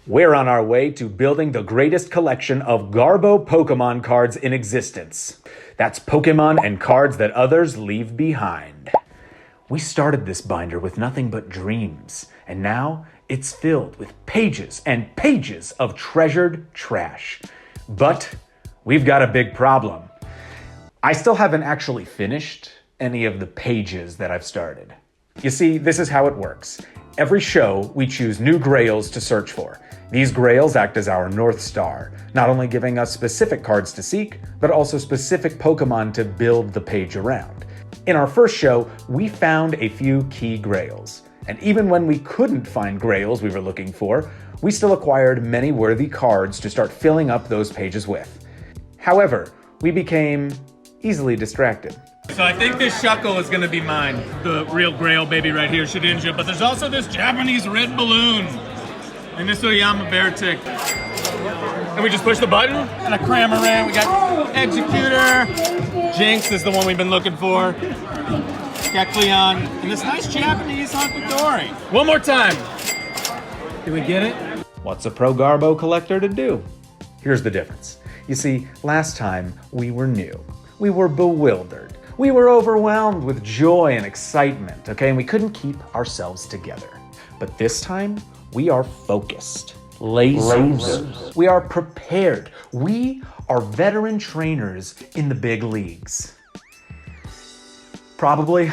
We're on our way to building the greatest collection of Garbo Pokemon cards in existence. That's Pokemon and cards that others leave behind. We started this binder with nothing but dreams, and now it's filled with pages and pages of treasured trash. But we've got a big problem. I still haven't actually finished any of the pages that I've started. You see, this is how it works. Every show, we choose new grails to search for. These grails act as our North Star, not only giving us specific cards to seek, but also specific Pokemon to build the page around. In our first show, we found a few key grails. And even when we couldn't find grails we were looking for, we still acquired many worthy cards to start filling up those pages with. However, we became easily distracted. So I think this Shuckle is gonna be mine. The real grail baby right here, Shedinja. But there's also this Japanese red balloon. And this Oyama bear tick. And we just push the button and a Cramorant. We got Executor. Jinx is the one we've been looking for. Kecleon. And this nice Japanese Hankadori. One more time. Did we get it? What's a pro Garbo collector to do? Here's the difference. You see, last time we were new. We were bewildered. We were overwhelmed with joy and excitement, okay? And we couldn't keep ourselves together. But this time, we are focused. Lasers. We are prepared. We are veteran trainers in the big leagues. Probably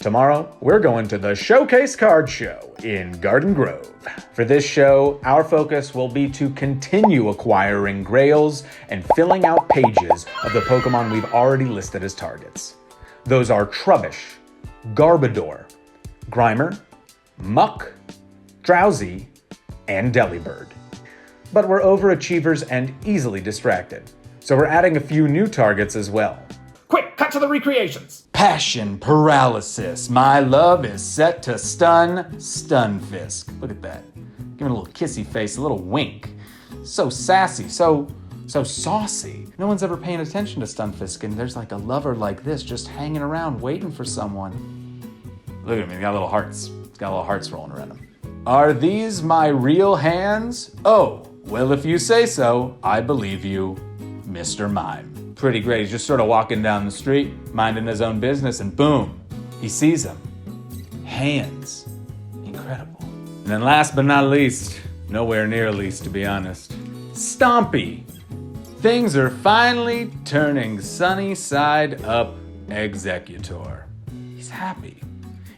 tomorrow, we're going to the Showcase Card Show in Garden Grove. For this show, our focus will be to continue acquiring grails and filling out pages of the Pokemon we've already listed as targets. Those are Trubbish, Garbodor, Grimer, Muck, Drowsy, and Delibird. But we're overachievers and easily distracted, so we're adding a few new targets as well. Quick, cut to the recreations. Passion Paralysis. My love is set to stun Stunfisk. Look at that. Give it a little kissy face, a little wink. So sassy, so saucy. No one's ever paying attention to Stunfisk, and there's like a lover like this just hanging around waiting for someone. Look at him, he's got little hearts. He's got little hearts rolling around him. Are these my real hands? Oh, well, if you say so, I believe you, Mr. Mime. Pretty great. He's just sort of walking down the street, minding his own business, and boom, he sees them. Hands. Incredible. And then last but not least, nowhere near least to be honest, Stompy. Things are finally turning sunny side up Executor. He's happy.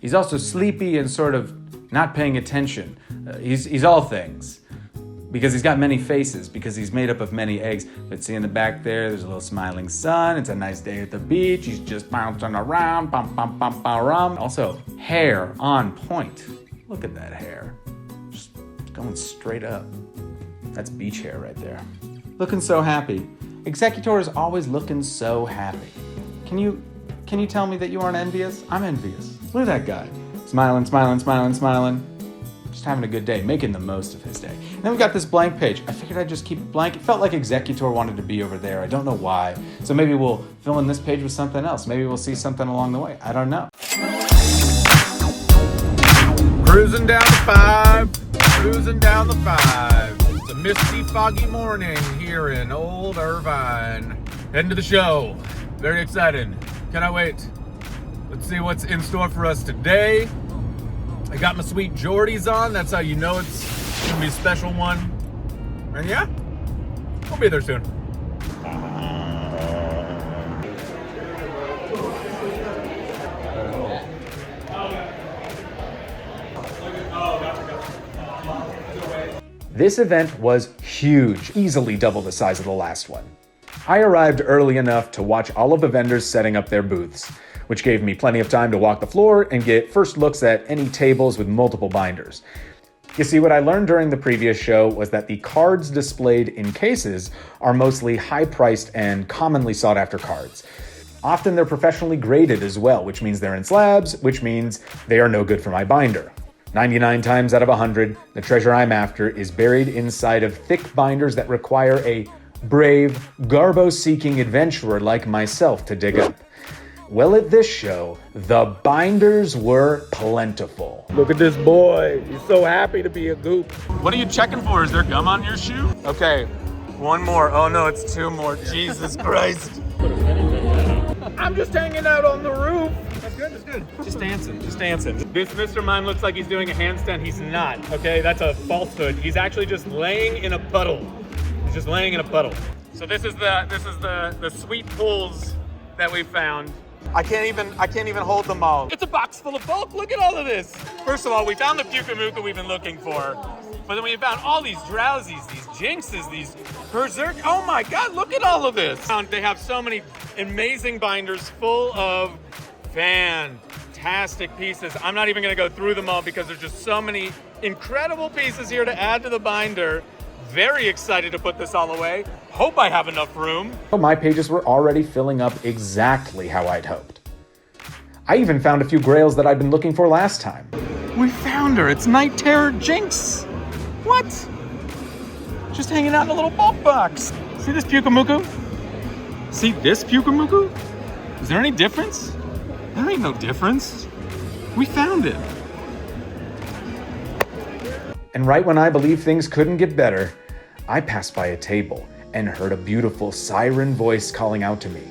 He's also sleepy and sort of not paying attention. He's all things. Because he's got many faces, because he's made up of many eggs. But see in the back there's a little smiling sun. It's a nice day at the beach. He's just bouncing around, bum, bum, bum, bum, bum. Also, hair on point. Look at that hair. Just going straight up. That's beach hair right there. Looking so happy. Executor is always looking so happy. Can you tell me that you aren't envious? I'm envious. Look at that guy. Smiling, smiling, smiling, smiling. Just having a good day, making the most of his day. And then we got this blank page. I figured I'd just keep it blank. It felt like Executor wanted to be over there. I don't know why. So maybe we'll fill in this page with something else. Maybe we'll see something along the way. I don't know. Cruising down the 5. Cruising down the 5. It's a misty, foggy morning here in Old Irvine. Heading to the show. Very excited. Cannot wait. Let's see what's in store for us today. I got my sweet Jordies on. That's how you know it's gonna be a special one. And yeah, we'll be there soon. This event was huge, easily double the size of the last one. I arrived early enough to watch all of the vendors setting up their booths, which gave me plenty of time to walk the floor and get first looks at any tables with multiple binders. You see, what I learned during the previous show was that the cards displayed in cases are mostly high-priced and commonly sought-after cards. Often they're professionally graded as well, which means they're in slabs, which means they are no good for my binder. 99 times out of 100, the treasure I'm after is buried inside of thick binders that require a brave, Garbo-seeking adventurer like myself to dig up. Well, at this show, the binders were plentiful. Look at this boy. He's so happy to be a goop. What are you checking for? Is there gum on your shoe? Okay, one more. Oh no, it's two more. Jesus Christ. I'm just hanging out on the roof. That's good, that's good. Just dancing, just dancing. This Mr. Mime looks like he's doing a handstand. He's not, okay? That's a falsehood. He's actually just laying in a puddle. He's just laying in a puddle. So this is the sweet pools that we found. I can't even hold them all. It's a box full of bulk. Look at all of this. First of all, we found the Pukamuka we've been looking for. But then we found all these Drowsies, these Jinxes, these Berserk. Oh my God, look at all of this. They have so many amazing binders full of fantastic pieces. I'm not even gonna go through them all because there's just so many incredible pieces here to add to the binder. Very excited to put this all away. Hope I have enough room. My pages were already filling up exactly how I'd hoped. I even found a few grails that I'd been looking for last time. We found her. It's Night Terror Jinx. What? Just hanging out in a little bulk box. See this Pukamuku? See this Pukamuku? Is there any difference? There ain't no difference. We found it. And right when I believed things couldn't get better, I passed by a table and heard a beautiful siren voice calling out to me.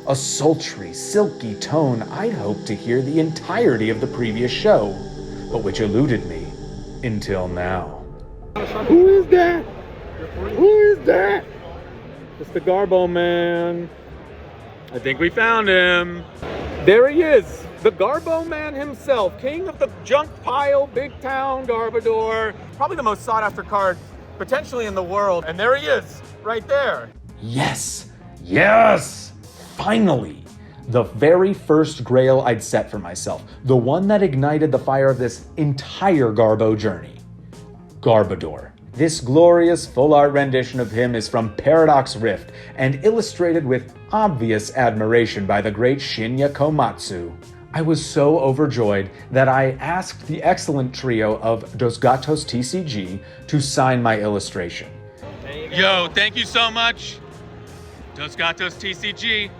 A sultry, silky tone I'd hoped to hear the entirety of the previous show, but which eluded me until now. Who is that? Who is that? It's the Garbo man. I think we found him. There he is, the Garbo man himself, king of the junk pile, big town Garbodor. Probably the most sought after card potentially in the world. And there he is, right there. Yes, yes, finally. The very first grail I'd set for myself, the one that ignited the fire of this entire Garbo journey. Garbodor. This glorious full art rendition of him is from Paradox Rift and illustrated with obvious admiration by the great Shinya Komatsu. I was so overjoyed that I asked the excellent trio of DosGatosTCG to sign my illustration. Yo, thank you so much. DosGatosTCG.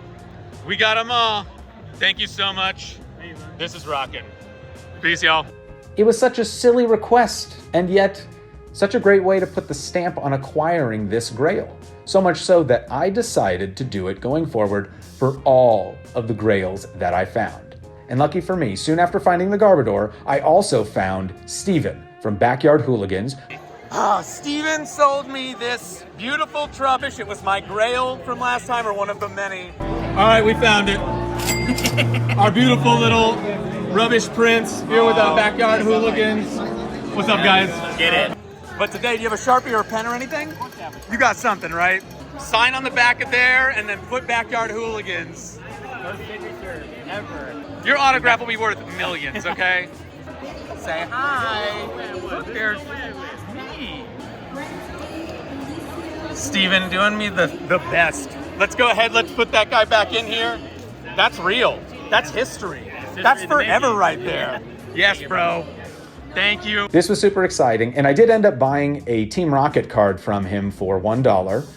We got them all. Thank you so much. This is rocking. Peace, y'all. It was such a silly request, and yet such a great way to put the stamp on acquiring this grail. So much so that I decided to do it going forward for all of the grails that I found. And lucky for me, soon after finding the Garbodor, I also found Steven from BackyardHooligans. Steven sold me this beautiful trubbish. It was my grail from last time, or one of the many. All right, we found it. Our beautiful little rubbish prince here with our BackyardHooligans. What's up, guys? Get it. But today, do you have a Sharpie or a pen or anything? You got something, right? Sign on the back of there and then put BackyardHooligans. First signature ever. Your autograph will be worth millions, okay? Say hi. Look, there's me. Steven doing me the best. Let's go ahead, let's put that guy back in here. That's real. That's history. That's forever right there. Yes, bro. Thank you. This was super exciting, and I did end up buying a Team Rocket card from him for $1,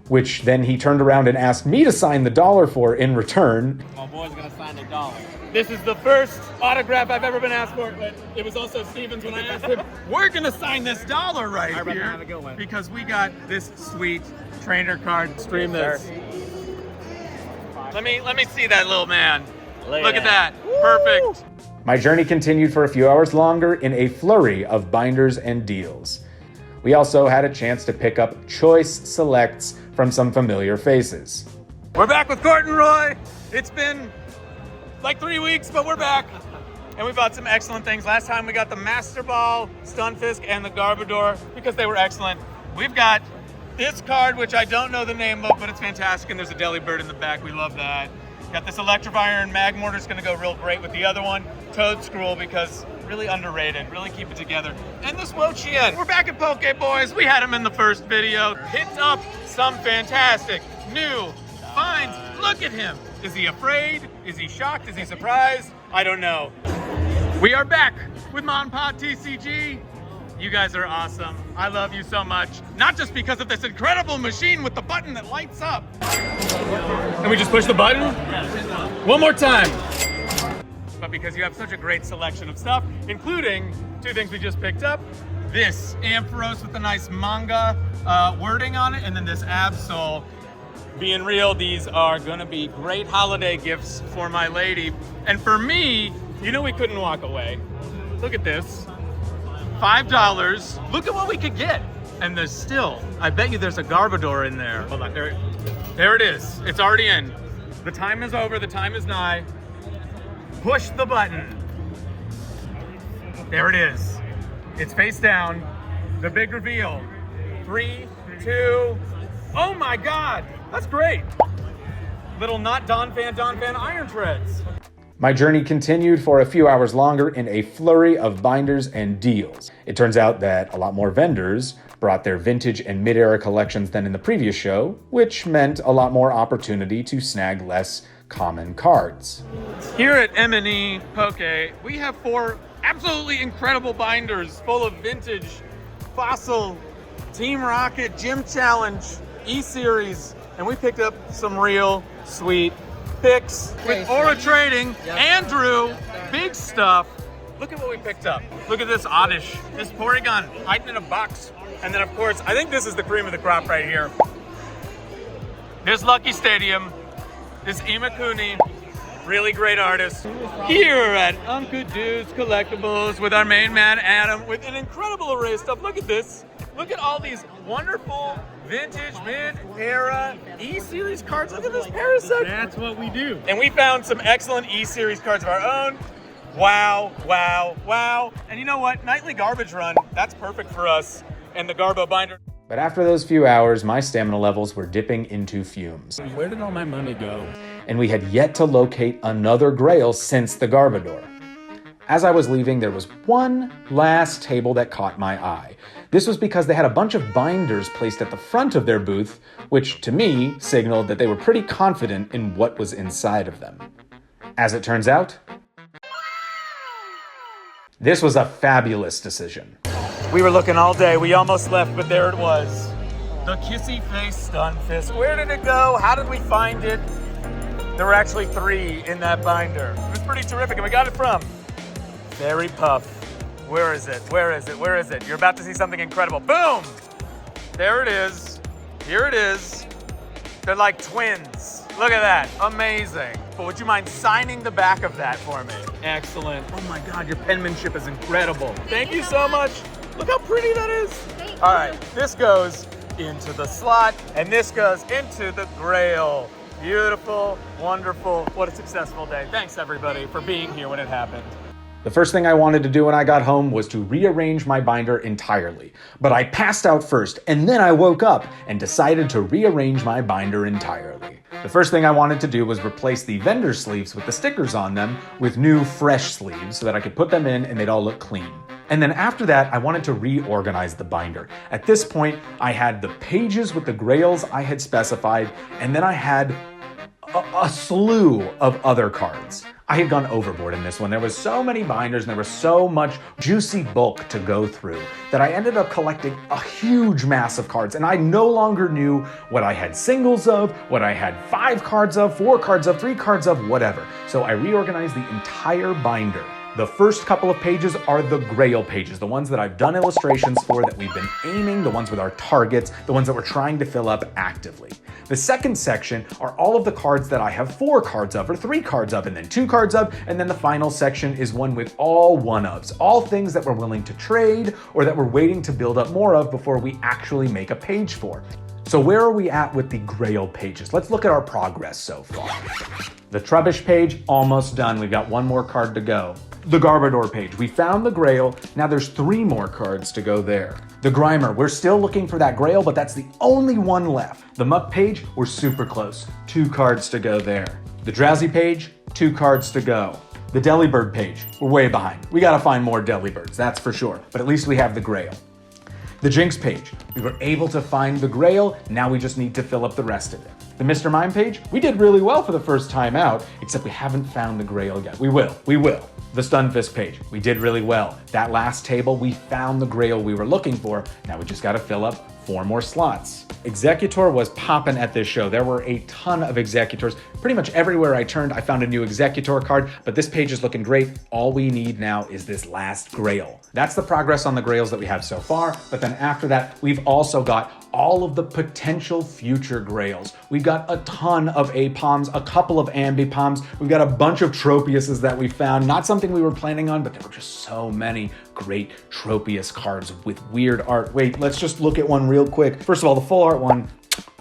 which then he turned around and asked me to sign the $1 for in return. My boy's gonna sign the $1. This is the first autograph I've ever been asked for, but it was also Steven's when I asked him, we're gonna sign this $1 right All right, here. have a good one. Because we got this sweet trainer card. Stream this. Let me see that little man. Look at that. Perfect. My journey continued for a few hours longer in a flurry of binders and deals. We also had a chance to pick up choice selects from some familiar faces. We're back with CortnRoy. It's been like 3 weeks, but we're back. And we bought some excellent things. Last time we got the Master Ball, Stunfisk, and the Garbodor because they were excellent. We've got this card, which I don't know the name of, but it's fantastic, and there's a Delibird in the back. We love that. Got this Electivire and Magmortar is gonna go real great with the other one. Toadskrull, because really underrated, really keep it together. And this Wo-Chien. We're back at Poke Boys. We had him in the first video. Picked up some fantastic new finds. Look at him. Is he afraid? Is he shocked? Is he surprised? I don't know. We are back with MnEPoke TCG. You guys are awesome. I love you so much. Not just because of this incredible machine with the button that lights up. Can we just push the button? One more time. But because you have such a great selection of stuff, including two things we just picked up. This Ampharos with a nice manga wording on it, and then this Absol. Being real, these are gonna be great holiday gifts for my lady. And for me, you know we couldn't walk away. Look at this. $5. Look at what we could get. And there's still, I bet you there's a Garbodor in there. Hold on, there it is. It's already in. The time is over, the time is nigh. Push the button. There it is. It's face down. The big reveal. 3, 2, oh my God, that's great. Little not Don fan Iron Treads. My journey continued for a few hours longer in a flurry of binders and deals. It turns out that a lot more vendors brought their vintage and mid-era collections than in the previous show, which meant a lot more opportunity to snag less common cards. Here at MnEPoke, we have 4 absolutely incredible binders full of vintage, fossil, Team Rocket, Gym Challenge, E-Series, and we picked up some real sweet picks with AuraTrading. Andrew, big stuff. Look at what we picked up. Look at this Oddish, this Porygon, hiding in a box. And then of course, I think this is the cream of the crop right here. This Lucky Stadium, this Imakuni, really great artist. Here at UnkadoosCollectibles with our main man, Adam, with an incredible array of stuff. Look at this. Look at all these wonderful vintage, mid-era E-Series cards. Look at this Parasect. That's what we do. And we found some excellent E-Series cards of our own. Wow, wow, wow. And you know what? Nightly garbage run, that's perfect for us. And the Garbo binder. But after those few hours, my stamina levels were dipping into fumes. Where did all my money go? And we had yet to locate another Grail since the Garbodor. As I was leaving, there was one last table that caught my eye. This was because they had a bunch of binders placed at the front of their booth, which to me signaled that they were pretty confident in what was inside of them. As it turns out, this was a fabulous decision. We were looking all day. We almost left, but there it was. The Kissy Face Stunfisk. Where did it go? How did we find it? There were actually 3 in that binder. It was pretty terrific, and we got it from Fairypuff. Where is it? Where is it? Where is it? You're about to see something incredible. Boom! There it is. Here it is. They're like twins. Look at that. Amazing. But would you mind signing the back of that for me? Excellent. Oh my God, your penmanship is incredible. Thank you so much. Look how pretty that is. All right, this goes into the slot, and this goes into the Grail. Beautiful, wonderful. What a successful day. Thanks everybody for being here when it happened. The first thing I wanted to do when I got home was to rearrange my binder entirely. But I passed out first, and then I woke up and decided to rearrange my binder entirely. The first thing I wanted to do was replace the vendor sleeves with the stickers on them with new fresh sleeves so that I could put them in and they'd all look clean. And then after that, I wanted to reorganize the binder. At this point, I had the pages with the Grails I had specified, and then I had a slew of other cards. I had gone overboard in this one. There was so many binders and there was so much juicy bulk to go through that I ended up collecting a huge mass of cards, and I no longer knew what I had singles of, what I had 5 cards of, 4 cards of, 3 cards of, whatever. So I reorganized the entire binder. The first couple of pages are the Grail pages, the ones that I've done illustrations for, that we've been aiming, the ones with our targets, the ones that we're trying to fill up actively. The second section are all of the cards that I have 4 cards of, or 3 cards of, and then 2 cards of, and then the final section is one with all one-ofs, all things that we're willing to trade or that we're waiting to build up more of before we actually make a page for. So where are we at with the Grail pages? Let's look at our progress so far. The Trubbish page, almost done. We've got 1 more card to go. The Garbodor page, we found the Grail, now there's 3 more cards to go there. The Grimer, we're still looking for that Grail, but that's the only one left. The Muck page, we're super close, 2 cards to go there. The Drowsy page, 2 cards to go. The Delibird page, we're way behind. We gotta find more Delibirds, that's for sure, but at least we have the Grail. The Jinx page, we were able to find the Grail, now we just need to fill up the rest of it. The Mr. Mime page, we did really well for the first time out, except we haven't found the Grail yet. We will. The Stunfisk page, we did really well. That last table, we found the grail we were looking for. Now we just gotta fill up 4 more slots. Executor was popping at this show. There were a ton of Executors. Pretty much everywhere I turned, I found a new Executor card, but this page is looking great. All we need now is this last grail. That's the progress on the grails that we have so far, but then after that, we've also got all of the potential future grails. We've got a ton of Apoms, a couple of Ambipoms. We've got a bunch of Tropiuses that we found. Not something we were planning on, but there were just so many great Tropius cards with weird art. Wait, let's just look at one real quick. First of all, the full art one,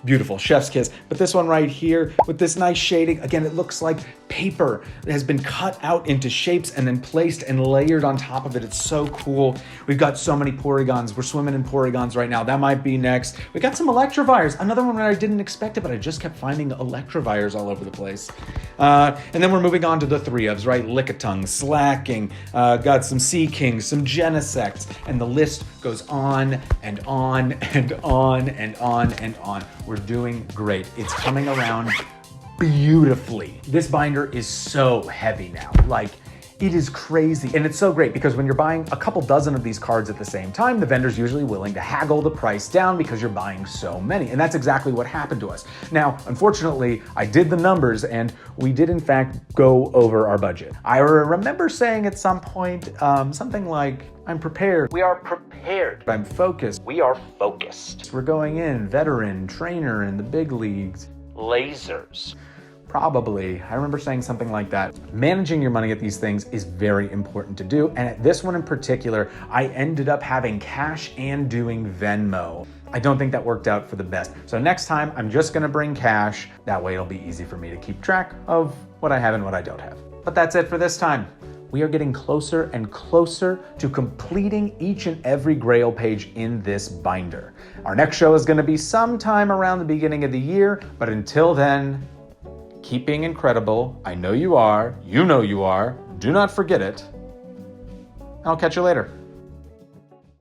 beautiful, chef's kiss. But this one right here with this nice shading, again, it looks like paper that has been cut out into shapes and then placed and layered on top of it. It's so cool. We've got so many Porygons. We're swimming in Porygons right now. That might be next. We got some Electivires. Another one where I didn't expect it, but I just kept finding Electivires all over the place. And then we're moving on to the 3-ofs, right? Lickitung, Slacking, got some Sea Kings, some Genesects, and the list goes on and on and on and on and on. We're doing great. It's coming around beautifully. This binder is so heavy now. Like, it is crazy. And it's so great because when you're buying a couple dozen of these cards at the same time, the vendor's usually willing to haggle the price down because you're buying so many. And that's exactly what happened to us. Now, unfortunately, I did the numbers and we did in fact go over our budget. I remember saying at some point, something like, I'm prepared. We are prepared. I'm focused. We are focused. We're going in, veteran, trainer in the big leagues, lasers. Probably. I remember saying something like that. Managing your money at these things is very important to do. And at this one in particular, I ended up having cash and doing Venmo. I don't think that worked out for the best. So next time, I'm just gonna bring cash. That way it'll be easy for me to keep track of what I have and what I don't have. But that's it for this time. We are getting closer and closer to completing each and every Grail page in this binder. Our next show is gonna be sometime around the beginning of the year, but until then, keep being incredible. I know you are. You know you are. Do not forget it. I'll catch you later.